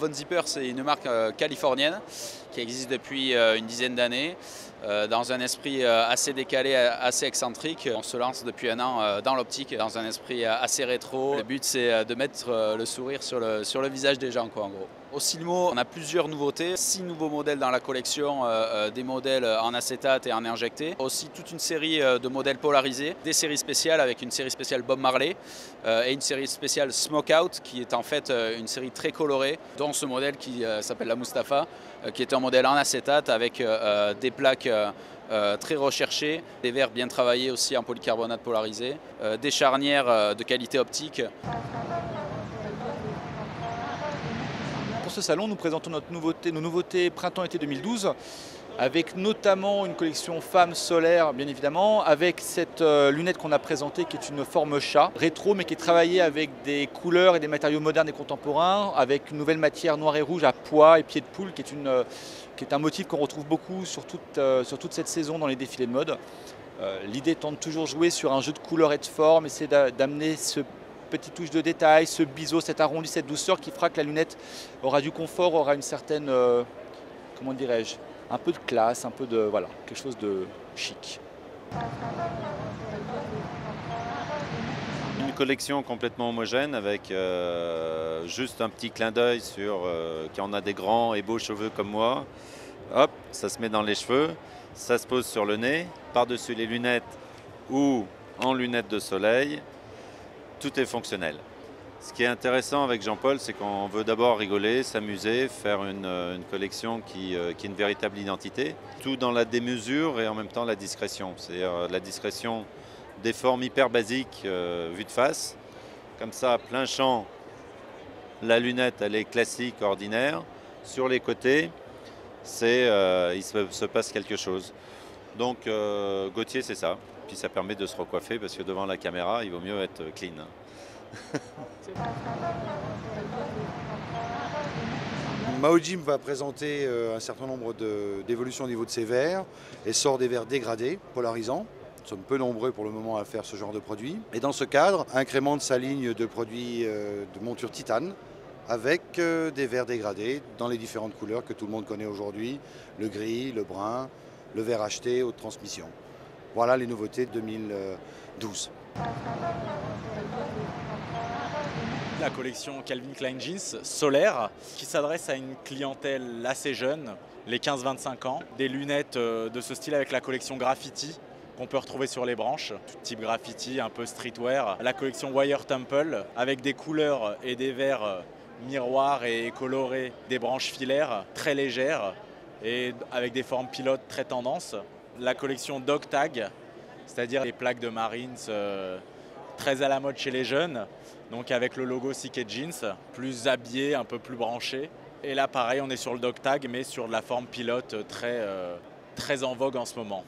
Von Zipper, c'est une marque californienne qui existe depuis une dizaine d'années. Dans un esprit assez décalé, assez excentrique. On se lance depuis un an dans l'optique, dans un esprit assez rétro. Le but, c'est de mettre le sourire sur le visage des gens, quoi, en gros. Au Silmo, on a plusieurs nouveautés, 6 nouveaux modèles dans la collection, des modèles en acétate et en injecté. Aussi toute une série de modèles polarisés, des séries spéciales avec une série spéciale Bob Marley et une série spéciale Smokeout qui est en fait une série très colorée, dont ce modèle qui s'appelle la Mustapha, qui est un modèle en acétate avec des plaques très recherchées, des verres bien travaillés aussi en polycarbonate polarisé, des charnières de qualité optique. Pour ce salon, nous présentons nos nouveautés printemps-été 2012, avec notamment une collection femmes solaire, bien évidemment, avec cette lunette qu'on a présentée qui est une forme chat, rétro, mais qui est travaillée avec des couleurs et des matériaux modernes et contemporains, avec une nouvelle matière noire et rouge à pois et pied de poule, qui est un motif qu'on retrouve beaucoup sur toute cette saison dans les défilés de mode. L'idée étant de toujours jouer sur un jeu de couleurs et de formes, essayer d'amener ce petite touche de détail, ce biseau, cet arrondi, cette douceur qui fera que la lunette aura du confort, aura une certaine, comment dirais-je, un peu de classe, un peu de, voilà, quelque chose de chic. Une collection complètement homogène avec juste un petit clin d'œil sur qui en a des grands et beaux cheveux comme moi. Hop, ça se met dans les cheveux, ça se pose sur le nez, par-dessus les lunettes ou en lunettes de soleil. Tout est fonctionnel. Ce qui est intéressant avec Jean-Paul, c'est qu'on veut d'abord rigoler, s'amuser, faire une collection qui est une véritable identité. Tout dans la démesure et en même temps la discrétion. C'est-à-dire la discrétion des formes hyper basiques vues de face. Comme ça, à plein champ, la lunette, elle est classique, ordinaire. Sur les côtés, il se passe quelque chose. Donc Gauthier, c'est ça. Puis ça permet de se recoiffer parce que devant la caméra, il vaut mieux être clean. Mao Jim va présenter un certain nombre d'évolutions au niveau de ses verres et sort des verres dégradés, polarisants. Nous sommes peu nombreux pour le moment à faire ce genre de produit. Et dans ce cadre, incrémente sa ligne de produits de monture titane avec des verres dégradés dans les différentes couleurs que tout le monde connaît aujourd'hui, le gris, le brun, le verre acheté, haute transmission. Voilà les nouveautés de 2012. La collection Calvin Klein Jeans solaire qui s'adresse à une clientèle assez jeune, les 15-25 ans. Des lunettes de ce style avec la collection Graffiti qu'on peut retrouver sur les branches, tout type graffiti, un peu streetwear. La collection Wire Temple avec des couleurs et des verres miroirs et colorés, des branches filaires très légères et avec des formes pilotes très tendance. La collection Dog Tag, c'est-à-dire les plaques de Marines très à la mode chez les jeunes, donc avec le logo CK Jeans, plus habillé, un peu plus branché. Et là pareil, on est sur le Dog Tag mais sur de la forme pilote très en vogue en ce moment.